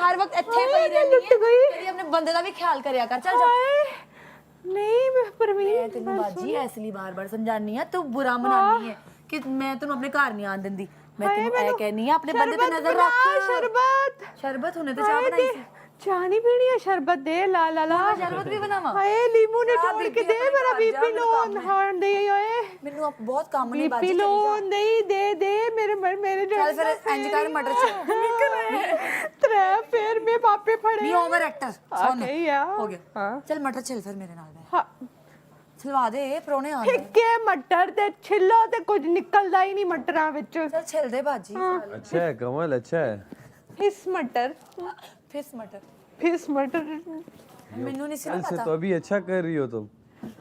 हर वक्त इत्थे पई रहनी है कभी अपने बंदे दा भी ख्याल करया कर चल जा नहीं परवीन मैं तेनू बाजी इसलिए बार-बार समझानी है तू बुरा मनानी है कि मैं तेनू अपने घर नहीं आन दिंदी मैं तेनू ए कहनी है अपने बंदे पे नजर रख शरबत होने तो चाह बनाई सी चाह नहीं पीनी है शरबत दे ला ला ला शरबत भी बनावा हाय लीमू ने तोड़ के दे मेरा बीपी लो हां दे ओए मेनू अब बहुत काम ने बाजी बीपी लो नहीं दे दे मेरे चल फिर इंज कर मटर छो त्रै फिर मैं पापे फड़े नहीं ओवर एक्टर सुन हो गया हां चल मटर छिल फिर मेरे नाल हां छिलवा दे प्रोने आ फिक्के मटर ते छिलो ते कुछ निकलदा ही नहीं मटरां विच चल छिल दे बाजी अच्छा है कमल अच्छा है फिस मटर फिस मटर मेनू नहीं सी कल से पता तो अभी अच्छा कर रही हो तुम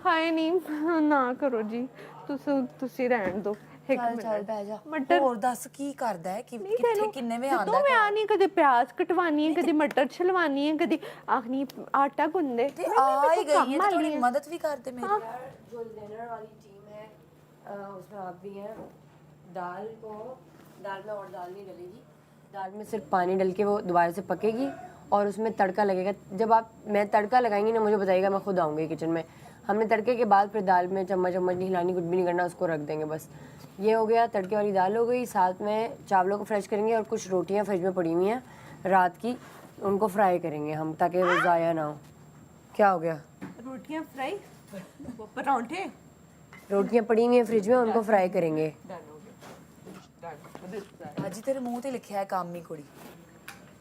हाय नहीं ना करो जी तुसी रहन दो एक चल चल बैठ जा मटर और दस की करदा है कि किथे किन्ने में आंदा तो मैं आनी कदे प्याज कटवानी है कदे मटर छिलवानी है कदे आखनी आटा गुंदे ते आ ही गई है तो थोड़ी मदद भी कर दे मेरी जो डिनर वाली टीम है उसमें आप भी हैं दाल में और दाल नहीं डलेगी दाल में सिर्फ पानी डल के वो दोबारा से पकेगी और उसमें तड़का लगेगा जब मैं तड़का लगाएंगी ना मुझे बताइएगा मैं खुद आऊँगी किचन में हमने तड़के के बाद फिर दाल में चम्मच नहीं हिलानी कुछ भी नहीं करना उसको रख देंगे बस ये हो गया तड़के वाली दाल हो गई साथ में चावलों को फ्रेश करेंगे और कुछ रोटियां फ्रिज में पड़ी हुई हैं रात की उनको फ्राई करेंगे हम ताकि वो ज़ाया ना हो क्या हो गया रोटियां फ्राई परांठे रोटियां पड़ी हुई हैं फ्रिज में उनको फ्राई करेंगे बाजी तेरे मुंह ते लिखा है काम नहीं कुड़ी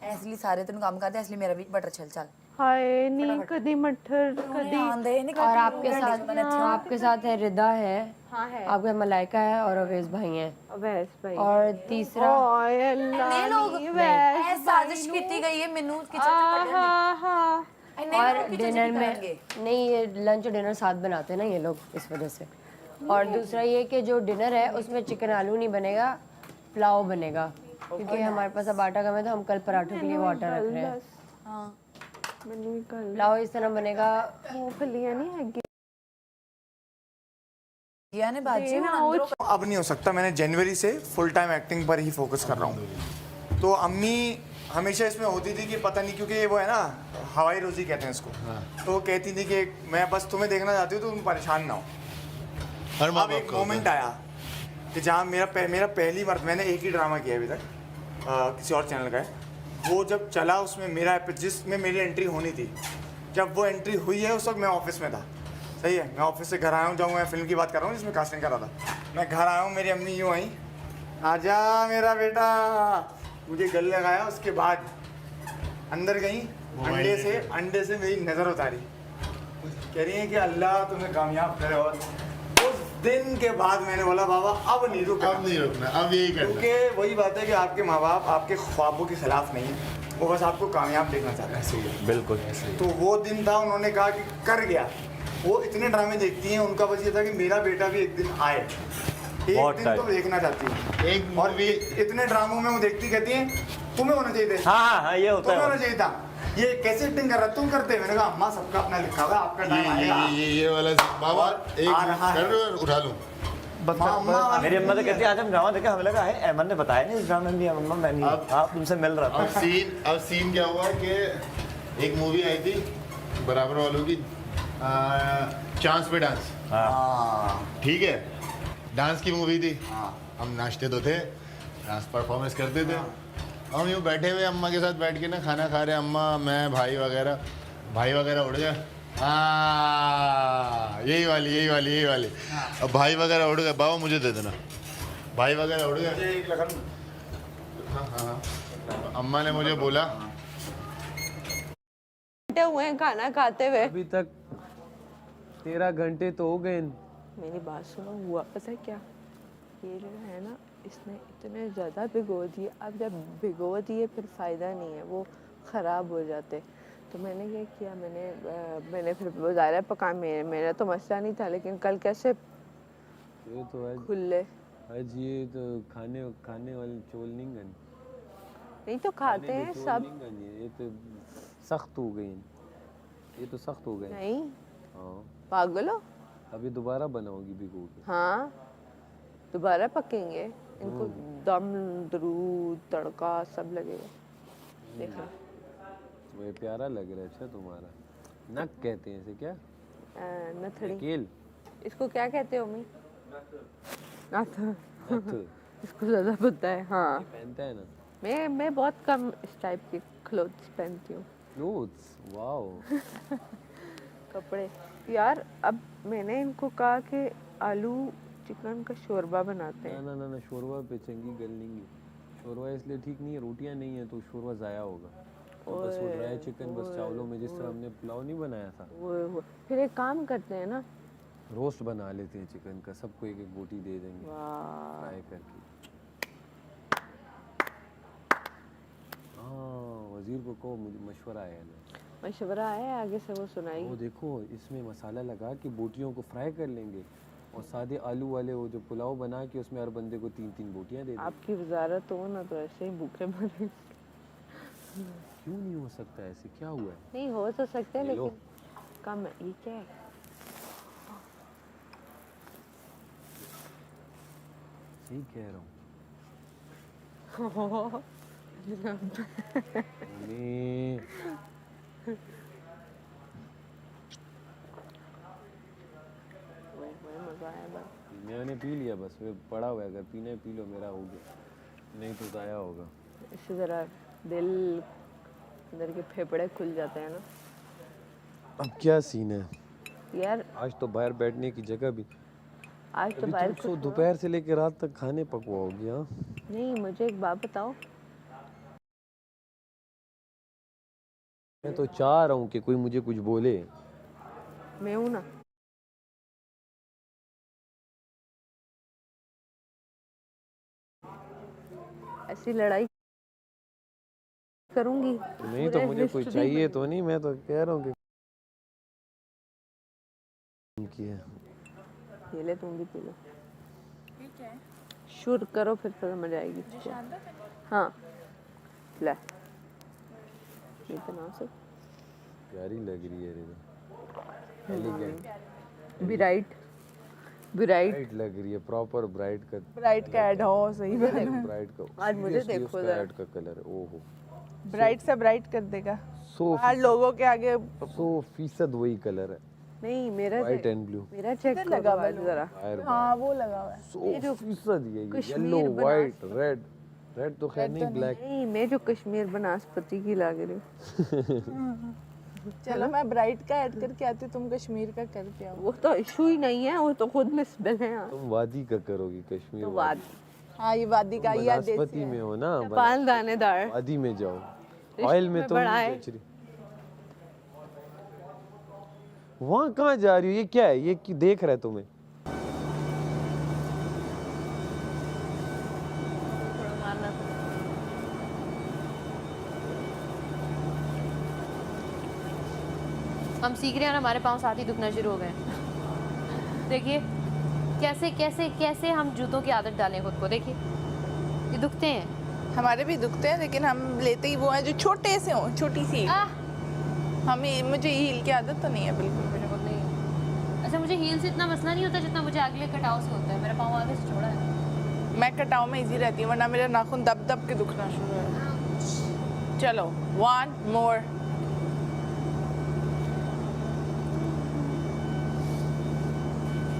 इसलिए सारे तेन काम करते इसलिए मेरा भी बटर चल चल हाय नहीं कदी मटर कदी आंदे नहीं और आपके साथ है रिदा है हाँ है आपका मलाइका है और अवेज भाई हैं वैस भाई और तीसरा ओए अल्लाह ये लोग ऐ साजिश की गई है मेनू किचन च पड़ने हां और डिनर में नहीं ये लंच और डिनर साथ बनाते हैं ना ये लोग इस वजह से और दूसरा ये कि जो डिनर है उसमें चिकन आलू नहीं बनेगा पुलाव बनेगा क्योंकि हमारे पास अब आटा कम है तो हम कल पराठों के लिए वो आटा रख रहे हैं हां मैनू भी कल पुलाव इस तरह बनेगा मूंगफलियां नहीं है यानी बाजी अब नहीं हो सकता मैंने जनवरी से फुल टाइम एक्टिंग पर ही फोकस कर रहा हूँ तो अम्मी हमेशा इसमें होती थी कि पता नहीं क्योंकि वो है ना हवाई रोजी कहते हैं इसको तो वो कहती थी कि मैं बस तुम्हें देखना चाहती हूँ तो तुम परेशान ना हो अब एक मोमेंट आया कि जहाँ मेरा पहली बार मैंने एक ही ड्रामा किया अभी तक किसी और चैनल का है वो जब चला उसमें मेरा जिसमें मेरी एंट्री होनी थी जब वो एंट्री हुई है उस वक्त मैं ऑफिस में था सही है मैं ऑफिस से घर आया हूँ मैं फिल्म की बात कर रहा हूँ जिसमें कास्टिंग कर रहा था मैं घर आया हूँ मेरी अम्मी यूँ आई आजा मेरा बेटा मुझे गले लगाया उसके बाद अंदर गई अंडे से मेरी नज़र उतारी कह रही है कि अल्लाह तुम्हें कामयाब करे और उस दिन के बाद मैंने बोला बाबा अब नहीं रुकना अब यही करना क्योंकि वही बात है कि आपके माँ बाप आपके ख्वाबों के खिलाफ नहीं है वो बस आपको कामयाब देखना चाहते हैं ऐसे बिल्कुल तो वो दिन था उन्होंने कहा कि कर गया वो इतने ड्रामे देखती हैं उनका बस ये था कि मेरा बेटा भी एक दिन आए एक दिन तो देखना चाहती हूँ एक और भी इतने ड्रामों में वो देखती कहती हैं तुम्हें होना चाहिए था हाँ ये होता तुम्हें है होना चाहिए था ये कैसे एक्टिंग कर रहा तुम करते मैंने कहा अम्मा सबका अपना लिखा हुआ आपका टाइम आएगा ये वाला बाबा एक कर उठा लूं मेरी अम्मा तो कहती है आज हम ड्रामा देखे हमें लगा है अहमद ने बताया नहीं इस ड्रामे में भी अम्मा मैं नहीं आप तुमसे मिल रहा था अब सीन क्या हुआ कि एक मूवी आई थी बराबर वालों की चांस पे डांस ठीक है डांस की मूवी थी हम नाचते तो थे डांस परफॉर्मेंस करते थे हम यूँ बैठे हुए अम्मा के साथ बैठ के ना खाना खा रहे अम्मा मैं भाई वगैरह उड़ गए यही वाली अब भाई वगैरह उड़ गए बाबा मुझे दे देना भाई वगैरह उड़ गए हाँ अम्मा ने मुझे बोला हुए खाना खाते हुए अभी तक 13 घंटे तो हो गए मेरी बात सुनो हुआ पता है क्या ये जो है ना इसने इतने ज़्यादा भिगो दिए अब जब भिगो दिए फिर फ़ायदा नहीं है वो ख़राब हो जाते तो मैंने क्या किया मैंने फिर ज़ाहिर है पका मेरा तो मसला नहीं था लेकिन कल कैसे ये तो है खुले आज ये तो खाने वाले चोल नहीं तो खाते हैं सब ये तो सख्त हो गई ये तो सख्त हो गए नहीं हाँ पागल हो अभी दोबारा बनाओगी भिगो के हाँ दोबारा पकेंगे इनको दम दरूद तड़का सब लगेगा देखा तुम्हें प्यारा लग रहा है। अच्छा तुम्हारा नक कहते हैं इसे क्या? नथड़ी। केल। इसको क्या कहते हो मम्मी? नथ। नथ। इसको ज़्यादा पता है। हाँ पहनता है ना। मैं बहुत कम इस टाइप के क्लोथ्स पहनती हूँ। Clothes, wow. कपड़े यार। अब मैंने इनको कहा कि आलू चिकन का शोरबा बनाते ना हैं। ना ना ना, शोरबा पे चंगी गल नहीं है। शोरबा इसलिए ठीक नहीं है, रोटियां नहीं है तो शोरबा ज़ाया होगा। तो बस वो ड्राई चिकन बस चावलों में, जिस तरह हमने पुलाव नहीं बनाया था, वो फिर एक काम करते हैं ना, रोस्ट बना लेते हैं चिकन का, सबको एक एक बोटी दे देंगे वाह फ्राई करके। हाँ, वजीर को कहो मुझे मशवरा आया है ना। मशवरा है, आगे से वो सुनाई। वो देखो इसमें मसाला लगा के बोटियों को फ्राई कर लेंगे और सादे आलू वाले वो जो पुलाव बना के उसमें हर बंदे को 3-3 बोटियां दे देंगे। आपकी वजारत हो ना तो ऐसे ही भूखे मरेंगे। क्यों नहीं हो सकता ऐसे? क्या हुआ है? नहीं हो तो सकते हैं ये लो। लेकिन कम है। ये क्या है? सही कह रहा हूँ। मम्मी। मजा आया बस। मैंने पी लिया, बस वो पड़ा हुआ है, अगर पीना है पी लो, मेरा हो गया, नहीं तो ज़ाया होगा। इससे ज़रा दिल अंदर के फेफड़े खुल जाते हैं ना। अब क्या सीन है? यार आज तो बाहर बैठने की जगह भी, आज तो अभी बाहर तुम सो कुछ हुआ? दोपहर से लेकर रात तक खाने पकवाओगी? हाँ, नहीं, मुझे एक बात बताओ। मैं तो चाह रहा हूँ कि कोई मुझे कुछ बोले। मैं हूँ ना। ऐसी लड़ाई करूंगी नहीं तो पूरे मुझे कोई विश्व में चाहिए बनी। तो नहीं, मैं तो कह रहा हूँ कि की है। ये ले, तुम भी पी लो। शुरू करो फिर समझ आएगी। हाँ ले, इतना से प्यारी लग रही है रे, एलिगेंट ब्राइट ब्राइट लग रही है, प्रॉपर ब्राइट का। ब्राइट का ऐड हो सही में। ब्राइट का आज मुझे seriously देखो उसका जरा। ऐड का कलर है। ओहो, ब्राइट से ब्राइट कर देगा। 100% लोगों के आगे 100% वही कलर है, नहीं मेरा व्हाइट एंड ब्लू। मेरा चेक लगा करो आज जरा। हाँ वो लगा हुआ है। 100% ये Kashmir yellow Banas- white red, red तो खैर नहीं, ब्लैक। नहीं, मैं जो कश्मीर बनास्पति की लाग रही हूँ। चलो मैं ब्राइट का ऐड करके आती हूँ, तुम कश्मीर का करके आओ। वो तो इशू ही नहीं है, वो तो खुद मिसबिल है यार। तुम वादी का करोगी, कश्मीर तो वादी। हाँ ये वादी का या वनस्पति में हो ना, पान दानेदार वादी में जाओ, ऑयल में तुम बड़ा नहीं है। बेच रही। वहाँ कहाँ जा रही हो? ये क्या है? ये देख रहा है तुम्हें? हम सीख रहे हैं और हमारे पाँव साथ ही दुखना शुरू हो गए हैं। देखिए कैसे कैसे कैसे हम जूतों की आदत डालें खुद को। देखिए ये दुखते हैं। हमारे भी दुखते हैं लेकिन हम लेते ही वो हैं जो छोटे से हों, छोटी सी। हमें मुझे हील की आदत तो नहीं है बिल्कुल। मेरे को नहीं है। अच्छा मुझे हील से इतना मसला नहीं होता जितना मुझे अगले कटाव से होता है। मेरा पाँव आगे से छोड़ा है। मैं कटाव में इजी रहती हूँ, वरना मेरा नाखून दब दब के दुखना शुरू है। चलो 1 more।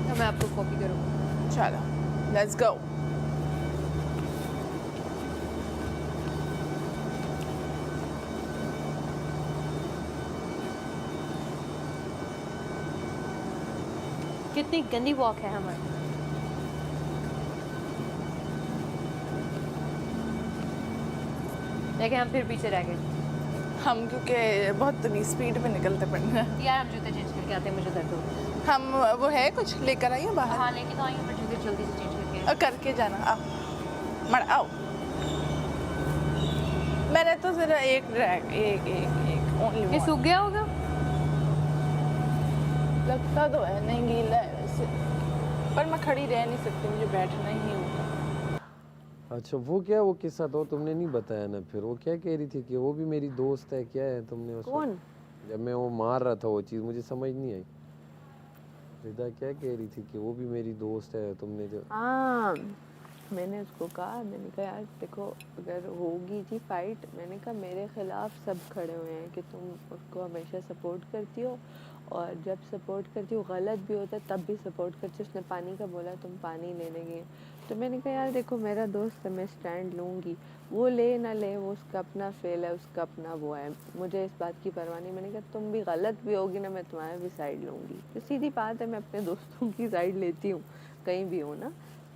तो मैं आपको कॉपी करूँगा। चलो लेट्स गो। कितनी गंदी वॉक है हमारी। लेकिन हम फिर पीछे रह गए। हम क्योंकि बहुत स्पीड पे निकलते पड़ना। यार हम जूते चेंज करके आते हैं, मुझे दर्द हो रहा है। हम वो है कुछ लेकर आइए बाहर। हाँ लेके तो आएंगे, पर जूते जल्दी से चेंज करके और करके जाना। आओ मर आओ। मैंने तो जरा एक ड्रैग एक ओनली ये सूख गया होगा। लगता तो है नहीं, गीला है वैसे, पर मैं खड़ी रह नहीं सकती, मुझे बैठना ही होगा। अच्छा वो क्या, वो किस्सा तो तुमने नहीं बताया ना। फिर वो क्या कह रही थी कि वो भी मेरी दोस्त है, क्या है तुमने उस कौन? जब मैं वो मार रहा था वो चीज़ मुझे समझ नहीं आई। रिदा क्या कह रही थी कि वो भी मेरी दोस्त है, तुमने जो हाँ मैंने उसको कहा, मैंने कहा यार देखो अगर होगी जी फाइट, मैंने कहा मेरे ख़िलाफ़ सब खड़े हुए हैं कि तुम उसको हमेशा सपोर्ट करती हो, और जब सपोर्ट करती हो गलत भी होता है तब भी सपोर्ट करती हो। उसने पानी का बोला, तुम पानी लेने गए, तो मैंने कहा यार देखो मेरा दोस्त है, मैं स्टैंड लूँगी, वो ले ना ले वो उसका अपना फेल है, उसका अपना वो है, मुझे इस बात की परवाह नहीं। मैंने कहा तुम भी गलत भी होगी ना, मैं तुम्हारा भी साइड लूँगी। तो सीधी बात है, मैं अपने दोस्तों की साइड लेती हूँ कहीं भी हो ना।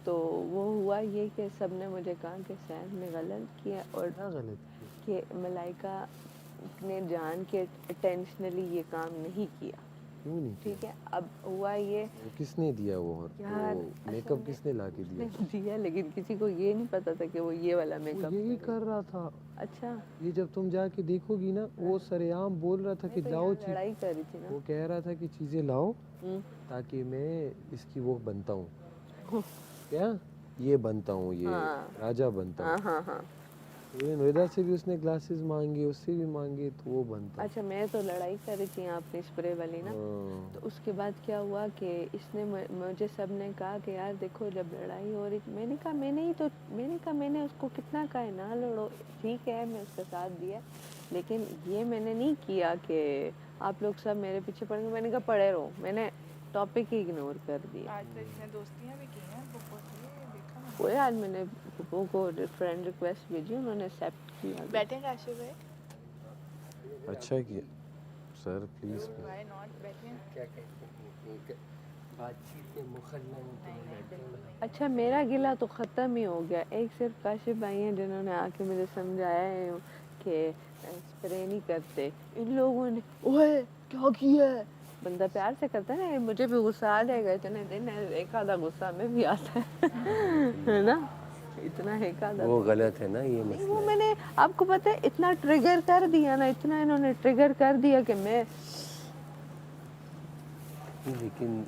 तो वो हुआ ये कि सब ने मुझे कहा कि सैफ ने गलत किया, और कि मलाइका ने जान के इंटेंशनली ये काम नहीं किया। क्यों नहीं? ठीक है, अब हुआ ये किसने दिया वो? यार, वो मेकअप किसने ला के दिया? दिया, लेकिन किसी को ये नहीं पता था कि वो ये वाला मेकअप यही कर रहा था। अच्छा, ये जब तुम जाके देखोगी ना, वो सरेआम बोल रहा था कि तो जाओ यहाँ लड़ाई कर रही थी ना। वो कह रहा था कि चीज़ें लाओ हम्म, ताकि मैं इसकी वो बनता हूँ, क्या ये बनता हूँ, ये हाँ। राजा बनता हाँ हूँ। हाँ हाँ। नोएडा से भी उसने ग्लासेस मांगे, उससे भी मांगे, तो वो बनता। अच्छा, मैं तो लड़ाई कर रही थी यहाँ अपनी स्प्रे वाली ना। हाँ। तो उसके बाद क्या हुआ कि इसने मुझे सब ने कहा कि यार देखो जब लड़ाई हो रही, मैंने कहा मैंने उसको कितना कहा है ना लड़ो, ठीक है मैं उसका साथ दिया, लेकिन ये मैंने नहीं किया कि आप लोग सब मेरे पीछे पड़ गए। मैंने कहा पड़े रहो, मैंने टॉपिक ही इग्नोर कर दिया। आज तो इसने दोस्तियां भी की हैं पुप्पो से, देखा ना। वो यार मैंने पुप्पो को फ्रेंड रिक्वेस्ट भेजी, उन्होंने एक्सेप्ट किया। बैठे काशिफ भाई, अच्छा किया सर, प्लीज। व्हाई नॉट बैठे? अच्छा, मेरा गिला तो ख़त्म ही हो गया। एक सिर्फ काशिफ भाई हैं जिन्होंने आके मुझे समझाया है कि स्प्रे नहीं करते। इन लोगों ने ओए क्या किया है, बंदा प्यार से करता है ना, मुझे भी गुस्सा आ जाएगा इतने दिन, एक आधा गुस्सा में भी आता है ना, इतना एक आधा वो गलत है ना ये नहीं, मसला। वो मैंने आपको पता है इतना ट्रिगर कर दिया ना, इतना इन्होंने ट्रिगर कर दिया कि मैं लेकिन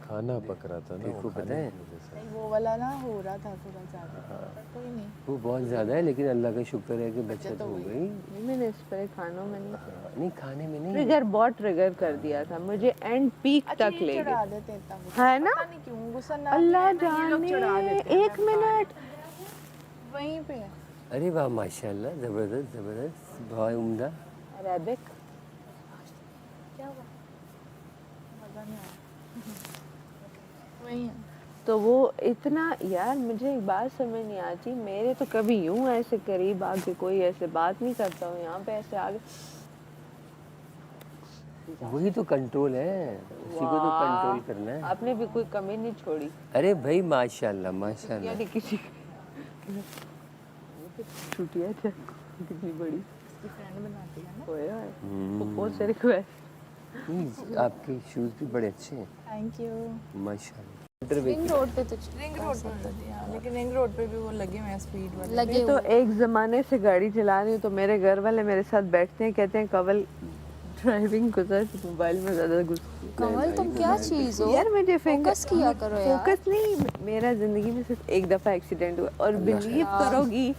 खाना पक रहा था ना, देखो पता है नहीं, वो वाला ना हो रहा था थोड़ा ज़्यादा, पर कोई नहीं। वो बहुत ज़्यादा है, लेकिन अल्लाह का शुक्र है कि बचत तो हो हुई। गई। नहीं, मैंने स्प्रे खानों में नहीं, नहीं खाने में नहीं। ट्रिगर बहुत ट्रिगर कर दिया था मुझे, एंड पीक अच्छा, तक ये ले चढ़ा गए, देते हैं इतना गुस्सा। है ना। पता नहीं क्यों गुस्सा ना अल्लाह आए ना, ये लोग चढ़ा जाने, देते हैं। एक मिनट वहीं पे है। अरे वाह माशाल्लाह, ज़बरदस्त ज़बरदस्त, बहुत उम्दा। अरेबिक क्या हुआ? मज़ा नहीं आया। वहीं है। तो वो इतना, यार मुझे एक बात समझ नहीं आती, मेरे तो कभी यूं ऐसे करीब आके कोई ऐसे बात नहीं करता हूँ, यहाँ पे ऐसे आगे वही तो कंट्रोल है, उसी को तो कंट्रोल करना है। आपने भी कोई कमी नहीं छोड़ी। अरे भाई माशाल्लाह माशाल्लाह। यानी किसी छुट्टियाँ कितनी बड़ी फ्रेंड बनाती है ना। ओए ओए, बहुत से रिक्वेस्ट। नहीं, आपके शूज़ भी बड़े अच्छे हैं थैंक यू। माशाल्लाह। रिंग रोड पे तो रिंग रोड पे, लेकिन रिंग रोड पे भी वो लगे हुए हैं स्पीड वाले। लगे मैं तो एक ज़माने से गाड़ी चला रही हूँ, तो मेरे घर वाले मेरे साथ बैठते हैं, कहते हैं कवल ड्राइविंग गुजर, मोबाइल में ज़्यादा घुस। कमल तुम क्या चीज हो यार मुझे फोकस किया करो यार। फोकस नहीं, मेरा ज़िंदगी में सिर्फ एक दफ़ा एक्सीडेंट हुआ, और बिलीव करोगी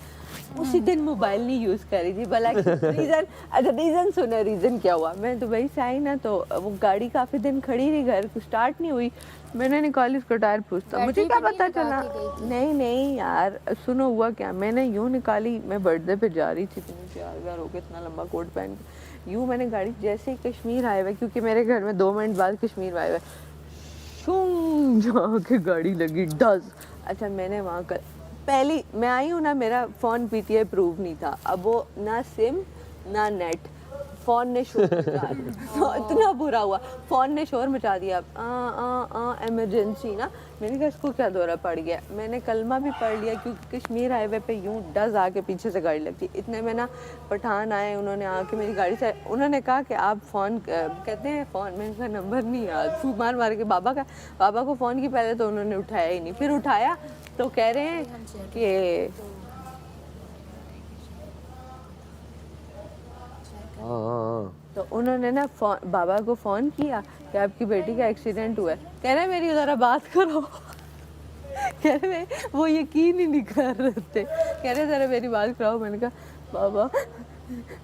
उसी दिन मोबाइल नहीं यूज़ करी थी। भला रीज़न, अच्छा रीज़न सुनो, रीज़न क्या हुआ, मैं दुबई से आई ना, तो वो गाड़ी काफ़ी दिन खड़ी रही, घर को स्टार्ट नहीं हुई, मैंने निकाली उसको टायर पूछता, मुझे क्या पता चला। नहीं यार सुनो, हुआ क्या, मैंने यूँ निकाली, मैं बर्थडे पे जा रही थी, इतनी प्यार हो के इतना लंबा कोट पहन के, यूँ मैंने गाड़ी जैसे ही कश्मीर हाईवे, क्योंकि मेरे घर में 2 मिनट बाद कश्मीर हाईवे, शूं जाके गाड़ी लगी डज। अच्छा, मैंने वहाँ कर पहली मैं आई हूँ ना, मेरा फ़ोन PTI प्रूव नहीं था, अब वो ना सिम ना नेट, फ़ोन ने शोर मचा दिया। इतना बुरा हुआ, फ़ोन ने शोर मचा दिया, इमरजेंसी ना। मैंने कहा इसको क्या दौरा पड़ गया, मैंने कलमा भी पढ़ लिया, क्योंकि कश्मीर हाईवे पे यूं डज आके पीछे से गाड़ी लगती। इतने में ना पठान आए, उन्होंने आके मेरी गाड़ी से, उन्होंने कहा कि आप फ़ोन कहते हैं फ़ोन, मैंने कहा नंबर नहीं याद, फूक मार मार के बाबा को फ़ोन की, पहले तो उन्होंने उठाया ही नहीं, फिर उठाया तो कह रहे हैं कि हाँ तो उन्होंने ना बाबा को फ़ोन किया कि आपकी बेटी का एक्सीडेंट हुआ है, कह रहे मेरी ज़रा बात करो। कह रहे वो यकीन ही नहीं कर रहे थे, कह रहे ज़रा मेरी बात कराओ। मैंने कहा बाबा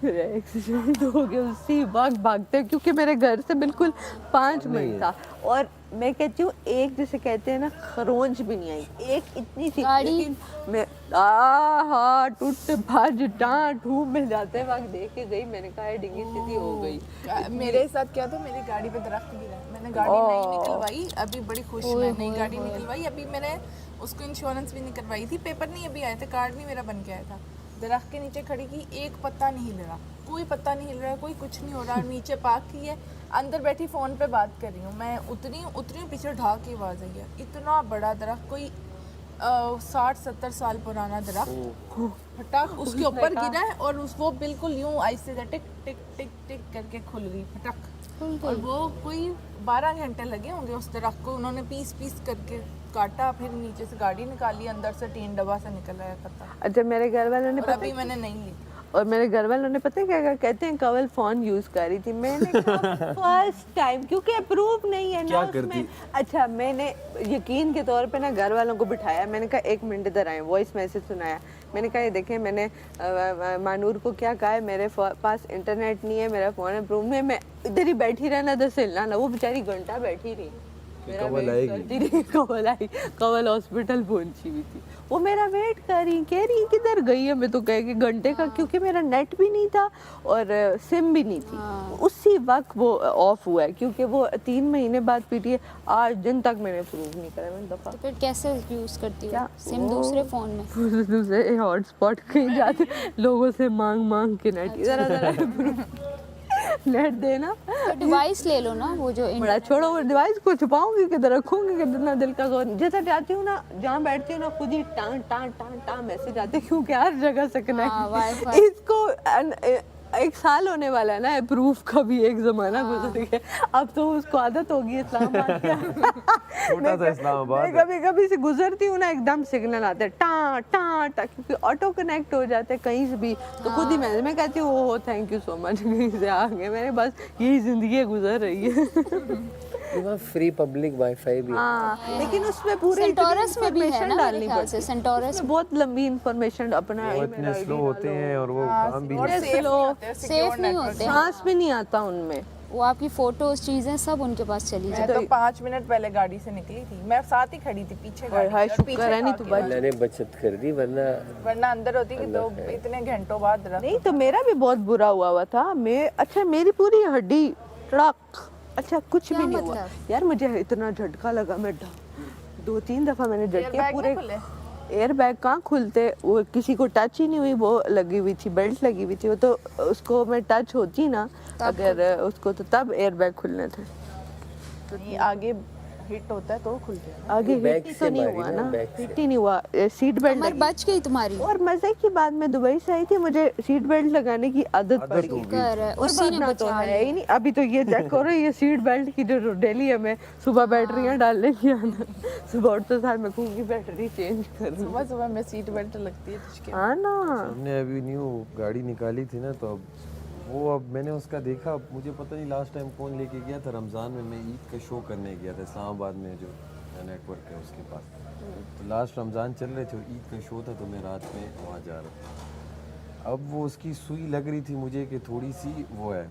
मेरा एक्सीडेंट हो गया उसी वक्त भागते, क्योंकि मेरे घर से बिल्कुल 5 मिनट था। और मैं कहती हूँ एक, जैसे कहते हैं ना, खरोंच भी नहीं आई, एक इतनी सी, लेकिन मैं टूट भाज टाँट ठूम में जाते वक्त देख के गई, मैंने कहा डिंगी सीधी हो गई। मेरे साथ क्या था, मेरी गाड़ी पे दरख्त गिरा, मैंने गाड़ी नहीं निकलवाई, अभी बड़ी खुश मैं नई गाड़ी निकलवाई, अभी मैंने उसको इंश्योरेंस भी नहीं करवाई थी, पेपर नहीं अभी आए थे, कार्ड नहीं मेरा बन के आया था। दरख्त के नीचे खड़ी की, एक पत्ता नहीं हिल रहा, कोई पत्ता नहीं हिल रहा, कोई कुछ नहीं हो रहा, नीचे पार्क की है, अंदर बैठी फ़ोन पे बात कर रही हूँ, मैं उतरी हूँ, पीछे ढाक की आवाज़ आई है, इतना बड़ा दरख्त, कोई 60-70 साल पुराना दरख्त, फटाक उसके ऊपर गिरा है, और वो बिल्कुल यूँ आहिस्ते से टिक टिक टिक टिक करके खुल गई, फटक। और वो कोई 12 घंटे लगे होंगे उस दरख्त को, उन्होंने पीस करके काटा, फिर नीचे से गाड़ी निकाली, अंदर से टीन डब्बा से निकल आया पता। अच्छा, मेरे घर वालों ने अभी मैंने नहीं ली, और मेरे घर वालों ने पता है क्या कहते हैं, कवल फ़ोन यूज़ कर रही थी, मैंने कहा फर्स्ट टाइम, क्योंकि अप्रूव नहीं है ना उसमें। अच्छा, मैंने यकीन के तौर पे ना घर वालों को बिठाया, मैंने कहा 1 मिनट इधर आए, वॉइस मैसेज सुनाया, मैंने कहा ये देखें, मैंने मानूर को क्या कहा है, मेरे पास इंटरनेट नहीं है, मेरा फ़ोन अप्रूव में, मैं इधर ही बैठी रहना, इधर से हिलना ना। वो बेचारी घंटा बैठी रही, कवल आएगी, कवल आई, कवल हॉस्पिटल पहुंची हुई थी, वो मेरा वेट कर रही, कह रही किधर गई है, मैं तो कह के घंटे का, क्योंकि मेरा नेट भी नहीं था और सिम भी नहीं थी, उसी वक्त वो ऑफ हुआ है, क्योंकि वो 3 महीने बाद पीटी है, आज दिन तक मैंने प्रूव नहीं करा। मैंने दफा तो फिर कैसे यूज़ करती हो सिम दूसरे फ़ोन में? दूसरे हॉटस्पॉट कहीं जाते लोगों से मांग के नेट, इधर नेट देना, तो डिवाइस ले लो ना, वो जो बड़ा छोड़ो, वो डिवाइस को छुपाऊंगी किधर रखूंगी, कितना दिल का जोर, जैसे जाती हूँ ना, जहाँ बैठती हूँ ना, खुद ही टां मैसेज आते, क्योंकि हर जगह से कनेक्ट। इसको 1 साल होने वाला है ना प्रूफ का भी, एक जमाना गुजर गया, अब तो उसको आदत होगी इस्लामाबाद छोटा सा इस्लामाबाद, कभी से गुजरती हूँ ना, एकदम सिग्नल आते हैं टां, क्योंकि ऑटो कनेक्ट हो जाते हैं कहीं से भी, तो खुद ही मैं कहती हूँ ओहो थैंक यू सो मच, कहीं से आ गए, मेरे बस यही जिंदगी गुजर रही है। फ्री पब्लिक वाईफाई भी, लेकिन उसमें पूरे सेंटोरस में भी है ना मेरे ख्याल से, सेंटोरस बहुत लंबी इंफॉर्मेशन अपना, इतने स्लो होते हैं और वो काम भी सेफ नहीं होते, सांस भी नहीं आता उनमें, वो आपकी फोटोज चीजें सब उनके पास चली मैं तो 5 मिनट पहले गाड़ी से निकली थी, मैं साथ ही खड़ी थी पीछे गाड़ी, शुक्र है नहीं तो अल्लाह ने बचत कर दी, वरना अंदर होती कि तो इतने घंटों बाद नहीं, तो मेरा भी बहुत बुरा हुआ था। अच्छा, मेरी पूरी हड्डी टड़क, अच्छा कुछ भी नहीं हुआ यार, मुझे इतना झटका लगा, मैं 2-3 दफा मैंने झटके पूरे, एयर बैग कहाँ खुलते, वो किसी को टच ही नहीं हुई, वो लगी हुई थी, बेल्ट लगी हुई थी, वो तो उसको मैं टच होती ना अगर उसको, तो तब एयर बैग खुलने थे, तो आगे हिट होता है तो खुलते हैं, आगे हिट ही तो नहीं हुआ ना, हिट ही नहीं हुआ, सीट बेल्ट लगी, बच गई तुम्हारी। और मजे की बात, मैं दुबई से आई थी, मुझे सीट बेल्ट लगाने की आदत पड़ गई, उसी ने तो है ही नहीं। अभी तो ये चेक करो, ये सीट बेल्ट की जो डेली है, मैं सुबह बैटरियां डालने की आदत, सुबह उठते साथ मैं कहूँगी बैटरी चेंज कर, सुबह में सीट बेल्ट लगती है, हाँ ना। हमने अभी न्यू गाड़ी निकाली थी ना, तो वो अब मैंने उसका देखा, मुझे पता नहीं लास्ट टाइम कौन लेके गया था, रमज़ान में मैं ईद का शो करने गया था इस्लामाबाद में, जो नेटवर्क है उसके पास, तो लास्ट रमज़ान चल रहे थे और ईद का शो था, तो मैं रात में वहाँ जा रहा था। अब वो उसकी सुई लग रही थी मुझे कि थोड़ी सी वो है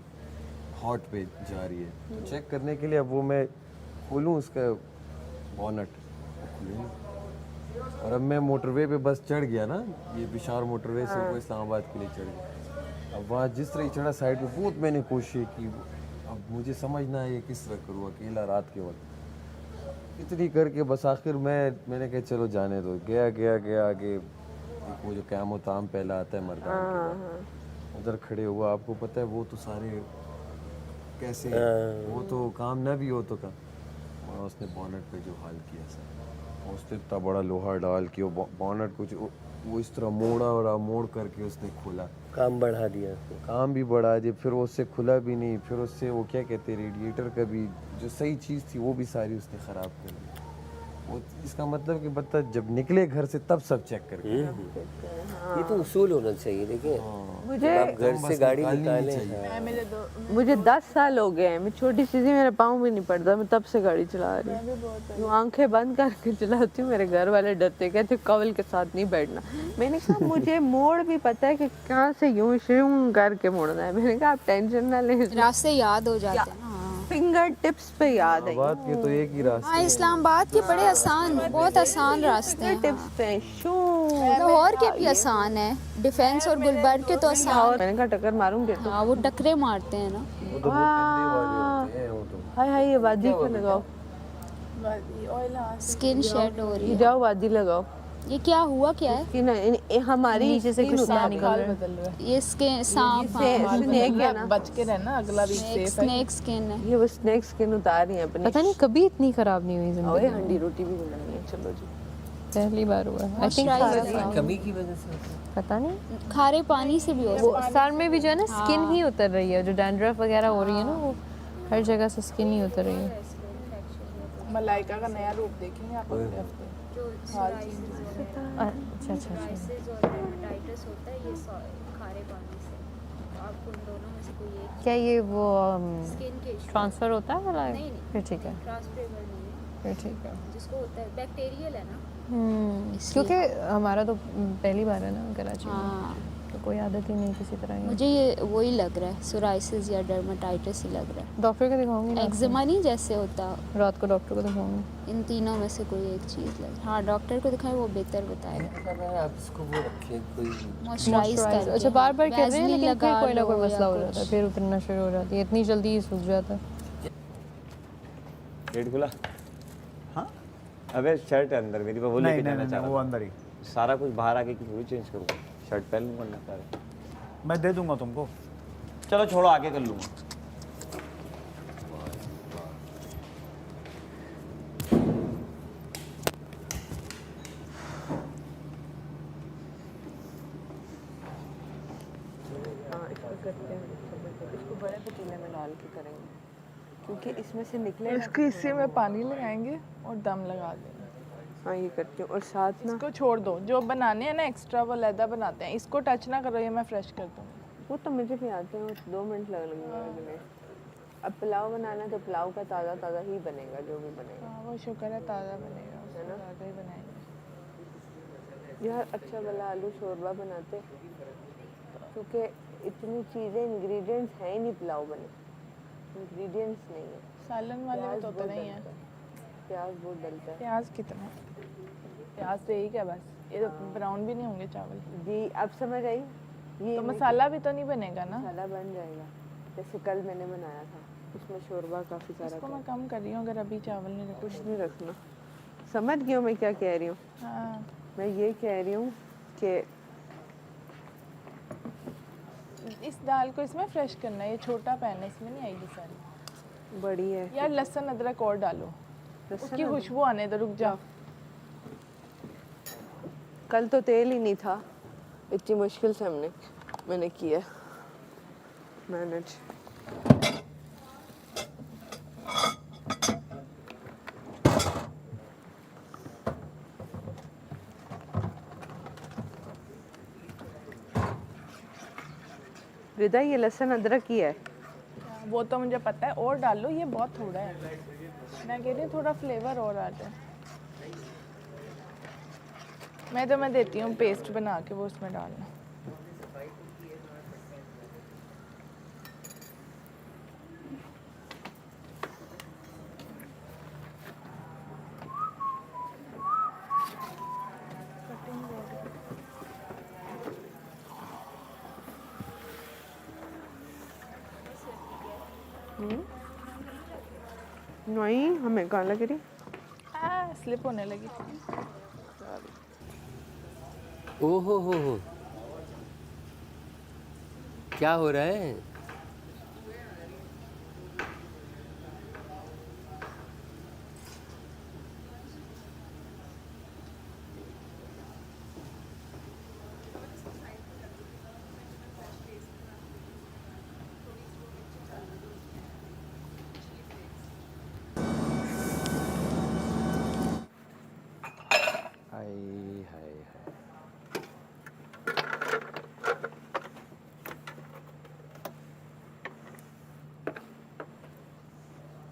हॉट पे जा रही है, तो चेक करने के लिए अब वो मैं खोलूँ उसका बॉनट, और अब मैं मोटरवे पे बस चढ़ गया ना, ये पिशावर मोटरवे से वो इस्लामाबाद के लिए चढ़ गया। अब वहाँ जिस तरह चढ़ा साइड पे, बहुत मैंने कोशिश की, अब मुझे समझ ना आया किस तरह करूँ अकेला रात के वक्त, इतनी करके बस आखिर मैंने कहा चलो जाने दो, गया आगे, वो जो क़याम ताम पहला आता है मर्दान के बाद, उधर खड़े हुआ, आपको पता है वो तो सारे कैसे, वो तो काम ना भी हो तो का, और उसने बॉनट पे जो हाल किया सर, उसने इतना बड़ा लोहा डाल के वो बॉनट कुछ वो इस तरह मोड़ करके उसने खोला, काम बढ़ा दिया, काम भी बढ़ा दिया, फिर वो उससे खुला भी नहीं, फिर उससे वो क्या कहते हैं रेडिएटर का भी जो सही चीज़ थी वो भी सारी उसने ख़राब कर दी, इसका मतलब कि बच्चा जब निकले घर से तब सब चेक करके ये तो उसूल होना चाहिए। देखिए मुझे आप घर से गाड़ी निकालें, मुझे 10 साल हो गए हैं, मैं छोटी चीज़ें मेरे पाँव भी नहीं पड़ता, मैं तब से गाड़ी चला रही हूँ। आंखें बंद करके चलाती हूँ। मेरे घर वाले डरते, कहते कवल के साथ नहीं बैठना। मैंने कहा मुझे मोड़ भी पता है कि कहाँ से यूं शूं करके मुड़ना है। मैंने कहा आप टेंशन ना लें, रास्ते याद हो जाते हैं। फिंगर टिप्स पे याद है। बात के तो एक ही रास्ता हाँ, इस्लामाबाद के बड़े आसान, बहुत आसान रास्ते हैं। टिप्स पे शू लाहौर के भी आसान है, डिफेंस और गुलबर्ग के तो आसान। मैंने कहा टक्कर मारूंगे तो। हाँ, वो टकरे मारते हैं ना। वो तो बहुत गंदे वाले होते हैं वो तो। हाय हाय, ये वादी को लगाओ, स्किन शेड हो रही है। जाओ वादी लगाओ। ये क्या हुआ, क्या है? कि ना हमारी नीचे से कुछ ना निकल रहा है। ये स्किन सांप, स्नेक है ना, बच के रहना, अगला भी सेफ है। स्नेक स्किन है। ये वो स्नेक स्किन उतार रही है अपनी। पता नहीं कभी इतनी खराब नहीं हुई जिंदगी ओए में। हंडी रोटी भी बनानी है, चलो जी। पहली बार हुआ आई थिंक। कमी की वजह से। पता नहीं, खारे पानी से भी हो वो सर में भी जो है ना स्किन ही उतर रही है, जो डैंड्रफ वगैरह हो रही है ना, वो हर जगह से स्किन ही उतर रही है। मलाइका का नया रूप देखेंगे आप अगले हफ्ते। अच्छा अच्छा अच्छा। क्या ये वो ट्रांसफर होता है वाला? फिर ठीक है, फिर ठीक है। जिसको होता है बैक्टीरियल है ना। क्योंकि हमारा तो पहली बार है ना कराची में, हाँ, तो कोई आदत ही नहीं किसी तरह की। मुझे ये वही लग रहा है, सोराइसिस या डर्माटाइटिस ही लग रहा है। डॉक्टर को दिखाऊंगी ना, एक्जिमा नहीं जैसे होता, रात को डॉक्टर को दिखाऊंगी। इन तीनों में से कोई एक चीज़ लग। हाँ, डॉक्टर को दिखाएं, वो बेहतर बताएगा। कर रहा है आप इसको वो रखें कोई मॉइस्चराइज करके। अच्छा, बार बार कर रहे हैं, वैसलीन लेकिन फिर लगा कोई ना कोई लो मसला या हो जाता है, कुछ। फिर उतरना शुरू हो जाती है, इतनी जल्दी ही सूख जाता है। गेट खुला? हाँ। अबे शर्ट है अंदर मेरी, वो लेके जाना चाह रहा वो अंदर ही। सारा कुछ बाहर आके की थोड़ी चेंज करूँगा, शर्ट पहन लूँगा ना सारे। मैं दे दूंगा तुमको। चलो छोड़ो, आगे कर लूँगा। हाँ, इसको करते हैं, इसको बड़े पतीले में डाल के करेंगे, क्योंकि इसमें से निकले। इसके हिस्से में पानी लगाएंगे और दम लगा देंगे। हाँ, ये करती हूँ। और साथ ना इसको छोड़ दो, जो बनाने हैं ना एक्स्ट्रा वो लैदा बनाते हैं। इसको टच ना करो, ये मैं फ्रेश कर दूँगी। वो तो मुझे भी आते हैं, 2 मिनट लगेंगे। अब पुलाव बनाना है तो पुलाव का ताज़ा ताज़ा ही बनेगा, जो भी बनेगा। हाँ, वो शुक्र है ताज़ा बनेगा, है ना, ताज़ा ही बनाएंगे। यार अच्छा वाला आलू शोरबा बनाते, क्योंकि इतनी चीज़ें इंग्रेडिएंट्स हैं ही नहीं पुलाव बने, इंग्रेडिएंट्स नहीं है। सालन वाले में तो उतना ही है। प्याज बहुत डलता है। प्याज कितना? प्याज तो एक है बस, ये तो ब्राउन भी नहीं होंगे चावल जी। अब समझ आई। ये तो मसाला भी तो नहीं बनेगा ना? मसाला बन जाएगा, जैसे कल मैंने बनाया था, उसमें शोरबा काफ़ी सारा इसको मैं कम कर रही हूँ, अगर अभी चावल नहीं रखूँ। कुछ नहीं रखना। समझ गई हो मैं क्या कह रही हूँ? हाँ, मैं ये कह रही हूँ कि इस दाल को इसमें फ्रेश करना है। ये छोटा पैन है, इसमें नहीं आएगी सारी। बड़ी है यार लहसुन अदरक और डालो, उसकी खुशबू आने दो। रुक जाओ। कल तो तेल ही नहीं था, इतनी मुश्किल से मैंने किया मैनेज। रिदा, ये लहसुन अदरक ही है। वो तो मुझे पता है, और डाल लो, ये बहुत थोड़ा है। मैं कह रही हूँ थोड़ा फ्लेवर और आ जाए। मैं देती हूँ पेस्ट बना के, वो उसमें डालना। नहीं, हमें कहाँ लग रही? स्लिप होने लगी। ओहो हो, क्या हो रहा है? हाय हाय हाय।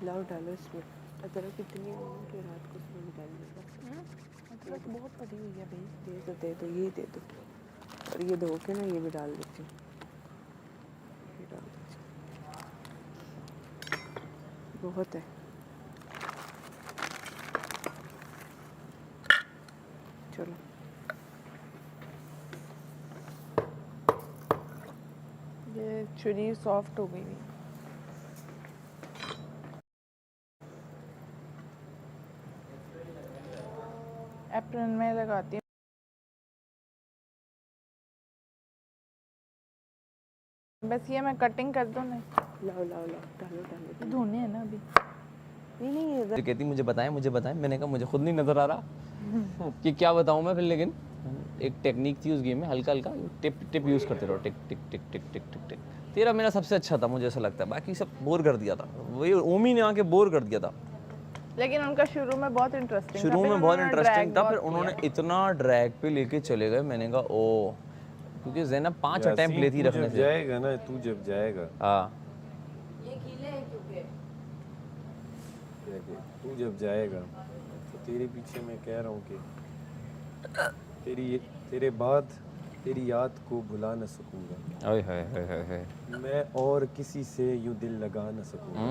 लाओ डालो इसमें अदरक इतनी हो कि रात को इसमें डाल देगा। अदरक बहुत पड़ी हुई है भाई, दे दो ये दे दो, और ये धो के ना ये भी डाल देती हूँ, ये डाल दीजिए, बहुत है। चलो ये छुरी सॉफ्ट हो गई है। एप्रन में लगाती हूँ। बस ये मैं कटिंग कर दूँ ना। लाओ लाओ लाओ डालो डालो, धोने हैं ना अभी। नहीं ये जो कहती मुझे बताएं, मैंने कहा मुझे खुद नहीं नजर आ रहा कि क्या बताऊं मैं फिर। लेकिन एक टेक्निक थी उस गेम में, हल्का हल्का टिप यूज करते रहो, टिक टिक टिक टिक टिक टिक टिक। तेरा मेरा सबसे अच्छा था, मुझे ऐसा लगता है, बाकी सब बोर कर दिया था, वही ओमी ने आके बोर कर दिया था। लेकिन उनका शुरू में बहुत इंटरेस्टिंग शुरू में बहुत इंटरेस्टिंग था, फिर उन्होंने इतना ड्रैग पे लेके चले गए, मैंने कहा ओ, क्योंकि ज़ैनब 5 अटेम्प्ट लेती रखने से। जाएगा ना तू, जब जाएगा हाँ ये गीले हैं क्योंकि तू जब जाएगा तो तेरे पीछे मैं कह रहा हूँ कि तेरे बाद तेरी याद को भुला न सकूंगा। ओए हाय हाय हाय हाय। मैं और किसी से यूं दिल लगा न सकूंगा।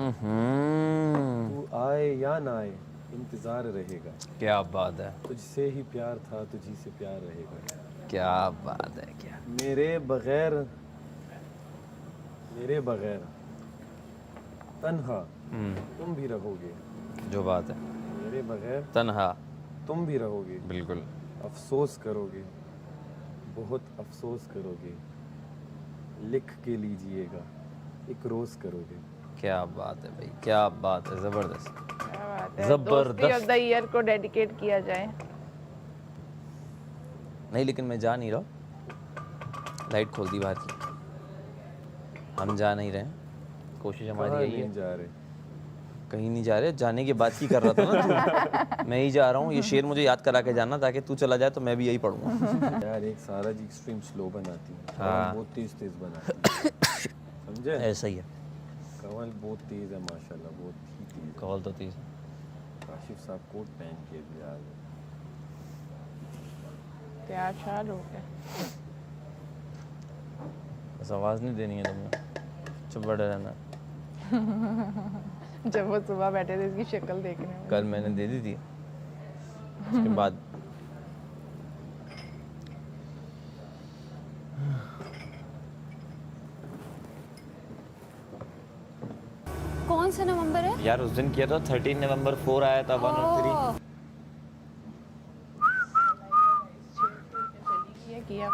तू आए या ना आए इंतजार रहेगा। क्या बात है, तुझसे ही प्यार था, तुझी से प्यार रहेगा। क्या बात है, क्या मेरे बगैर तन्हा तुम भी रहोगे। जो बात है, मेरे बगैर तन्हा तुम भी रहोगे। बिल्कुल। अफसोस करोगे, बहुत अफसोस करोगे, लिख के लीजिएगा, एक रोज करोगे। क्या बात है भाई, क्या बात है, जबरदस्त। क्या बात है, जबरदस्त। दोस्ती ऑफ द ईयर को डेडिकेट किया जाए। नहीं लेकिन मैं जा नहीं रहा, लाइट खोल दी बाहर की, हम जा नहीं रहे हैं, कोशिश हमारी यही है। जा रहे कहीं नहीं जा रहे, जाने की बात ही कर रहा था ना तू। मैं ही जा रहा हूँ, ये शेर मुझे याद करा के जाना, ताकि तू चला जाए तो मैं भी यही पढ़ूंगा। यार एक सारा जी एक्सट्रीम स्लो बनाती है, हाँ। बहुत तेज बनाती है, समझे? ऐसा ही है, कमल बहुत तेज है माशाल्लाह, बहुत ही तेज। कॉल तो तेज। काशिफ साहब कोट पहन के भी आ गए। तैयार शार हो गया। बस आवाज़ नहीं देनी है तुमने, चुप बैठे रहना। जब वो सुबह बैठे थे इसकी शक्ल देखने में। कल मैंने दे दी थी, उसके बाद कौन सा नवंबर है? यार उस दिन किया था 13 नवंबर 4 आया था 1 और 3। ये किया।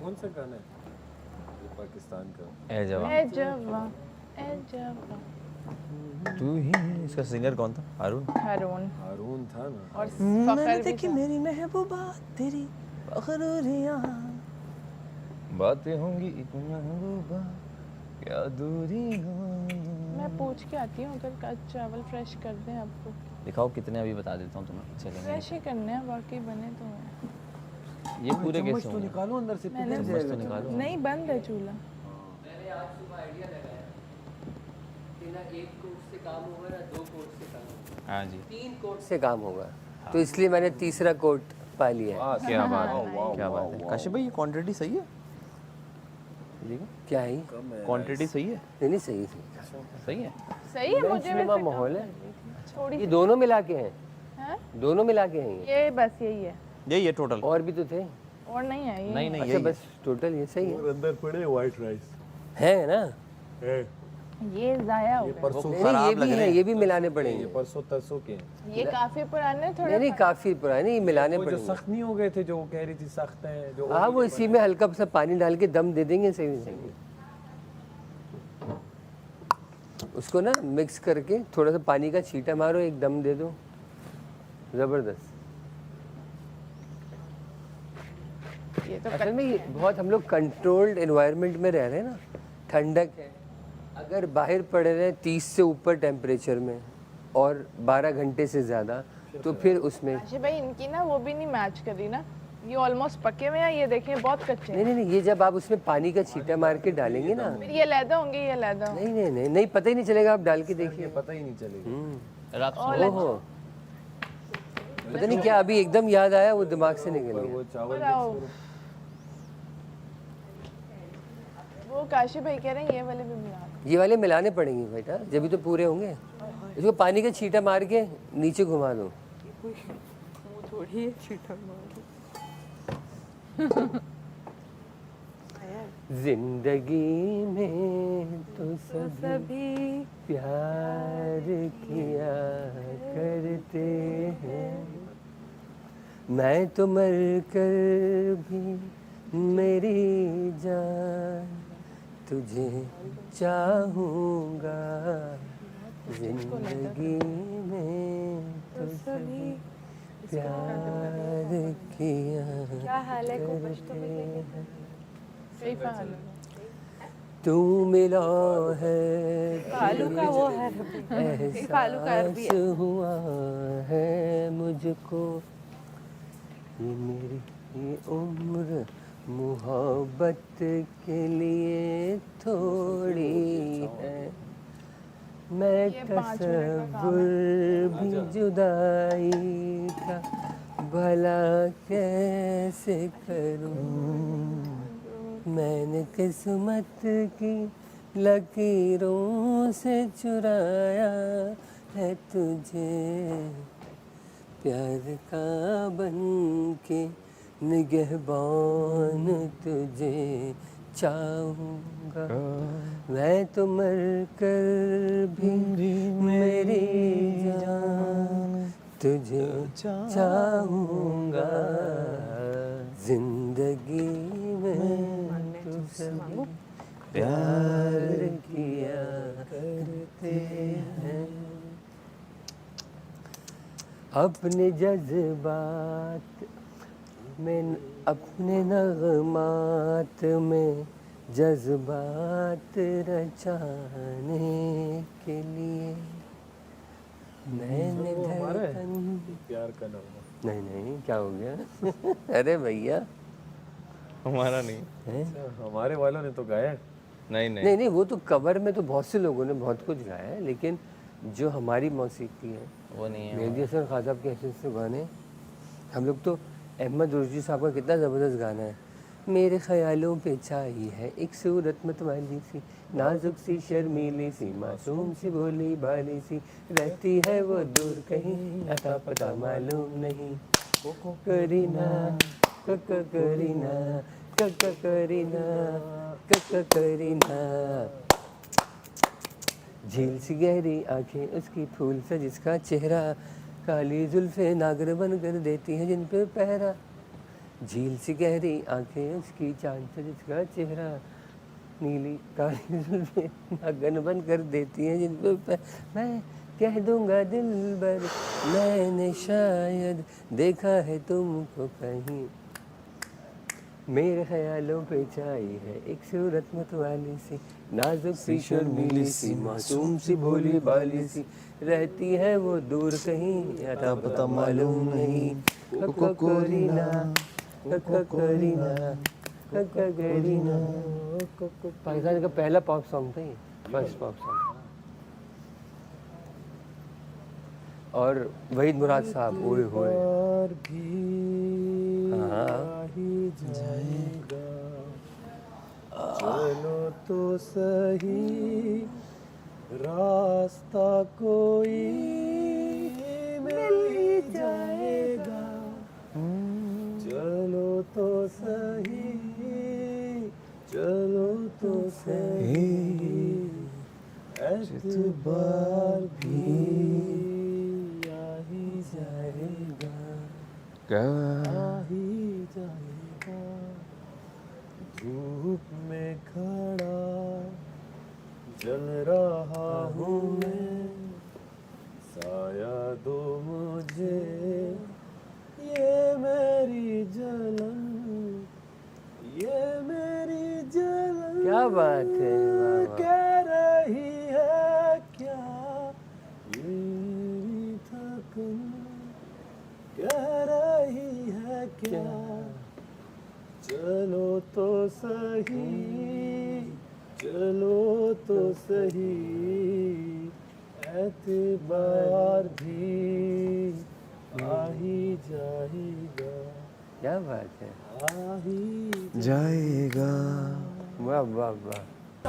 कौन सा गाना है ये पाकिस्तान का? ए जवान, ए जवान, ए जवान। तू ही, इसका सिंगर कौन था? हारून हारून था ना। और फखर भी था। मेरी महबूबा तेरी फखरुरियां बातें होंगी इतनी महबूबा, क्या दूरी हो। मैं पूछ के आती हूँ अगर कल चावल फ्रेश कर दें आपको। दिखाओ कितने, अभी बता देता हूँ तुम्हें, चलेंगे। फ्रेश ही करने हैं, बाकी बने तो हैं। ये पूरे कैसे होंगे? निकालो अंदर से, मैंने चम्मच तो निकालो। नहीं, बंद है चूल्हा। हाँ जी, 3 कोट से काम होगा, तो इसलिए मैंने तीसरा कोट पा लिया है। क्या बात है, क्या बात है। काशिफ भाई ये क्वांटिटी सही है? क्या ही क्वांटिटी सही है? नहीं सही सही है मुझे सिनेमा वैसे माहौल है। थोड़ी ये दोनों मिला के हैं, हैं? दोनों मिला के हैं ये बस यही है, यही है टोटल? और भी तो थे। और नहीं है ये। नहीं अच्छा बस टोटल ये सही है। अंदर पड़े व्हाइट राइस है ना, ये जाया हो गया। परसों नहीं ये भी है, ये भी मिलाने पड़ेंगे। परसों तरसों के हैं। ये काफी पुराने थोड़े। नहीं काफी पुराने, ये मिलाने वो जो पड़ेंगे। सख्त नहीं हो गए थे, जो वो कह रही थी सख्त है जो। हाँ वो इसी में हल्का सा पानी डाल के दम दे देंगे, सही। उसको ना मिक्स करके थोड़ा सा पानी का छींटा मारो, एक दम दे दो, जबरदस्त। ये तो असल में ये बहुत हम लोग कंट्रोल्ड एनवायरनमेंट में रह रहे हैं ना, ठंडक है। अगर बाहर पड़े रहे 30 से ऊपर टेम्परेचर में और 12 घंटे से ज़्यादा, तो फिर उसमें आशिफ भाई इनकी ना वो भी नहीं मैच कर रही ना, ये ऑलमोस्ट पके हुए हैं, ये देखें बहुत कच्चे हैं। नहीं, ये जब आप उसमें पानी का छींटा मार के डालेंगे ना, फिर ये लैदा होंगे, ये लैदा नहीं पता ही नहीं चलेगा, आप डाल के देखिए, पता ही नहीं चलेगा। रात ओहो, पता नहीं क्या अभी एकदम याद आया, वो दिमाग से निकल गया। वो चावल वो काशिफ भाई कह रहे हैं ये वाले भी मिला, ये वाले मिलाने पड़ेंगे बेटा, जब भी तो पूरे होंगे। इसको पानी का छींटा मार के नीचे घुमा दो। थोड़ी है छींटा मार। जिंदगी में तो सभी प्यार किया करते हैं, मैं तो मर कर भी मेरी जान तुझे चाहूँगा। जिंदगी में तो सभी प्यार किया क्या हाल है करते हैं, सही हाल है। तू मिला है फालू का वो है, फालू का अरबी है। एहसास हुआ है मुझको, ये मेरी ये उम्र मोहब्बत के लिए थोड़ी है, मैं तसव्वुर भी जुदाई का भला कैसे करूं, मैंने किस्मत की लकीरों से चुराया है तुझे, प्यार का बन के निगहबान तुझे चाहूँगा, मैं तो मर कर भी मेरी जान तुझे चाहूँगा। जिंदगी में तो सभी प्यार किया करते हैं, अपने जज्बात में अपने नगमात में जज्बात रचाने के लिए मैंने धड़कन प्यार का नगमा। नहीं क्या हो गया? अरे भैया हमारा नहीं है, हमारे वालों ने तो गाया। नहीं वो तो कवर में तो बहुत से लोगों ने बहुत कुछ गाया है, लेकिन जो हमारी मौसीकी है वो नहीं है। मेहदी हसन खान साहब के ऐसे गाने, हम लोग तो अहमद रुश्दी साहब का कितना ज़बरदस्त गाना है, मेरे ख्यालों पे छाई है एक सूरत मतवाली सी, नाजुक सी शर्मीली सी, मासूम सी भोली भाली सी, रहती है वो दूर कहीं अता पता मालूम नहीं, करीना करीना करीना करीना, झील सी गहरी आंखें उसकी फूल सा जिसका चेहरा, काली जुल्फे नागर बन कर देती हैं जिन पे पहरा, झील सी गहरी आंखें उसकी चांद सा जिसका चेहरा, नीली काली जुल्फे नागन बन कर देती हैं जिन पे मैं कह दूंगा दिल भर मैंने शायद देखा है तुमको कहीं, मेरे ख्यालों पे छाई है एक सूरत मतवाली सी, नाजुक सी शर्मीली सी, मासूम सी भोली भाली सी, रहती है वो दूर कहीं अता पता मालूम नहीं, करीना करीना करीना। पाकिस्तान का पहला पॉप सॉन्ग था ये, फर्स्ट पॉप सॉन्ग, और वहीद मुराद साहब ओए होए। हाँ जाएगा चलो तो सही रास्ता कोई मिल ही जाएगा, चलो तो सही चलो तो सही, एतबार भी आ ही जाएगा, आ ही जाएगा, धूप में खड़ा जल रहा हूँ मैं, साया दो मुझे ये मेरी जलन ये मेरी जलन क्या बात है, वाह, वाह। कह रही है क्या, ये मेरी थकन कह रही है क्या, चलो तो सही, चलो तो सही, एतबार भी आ ही जाएगा, क्या बात है, आ ही जाएगा। वाह वाह वाह।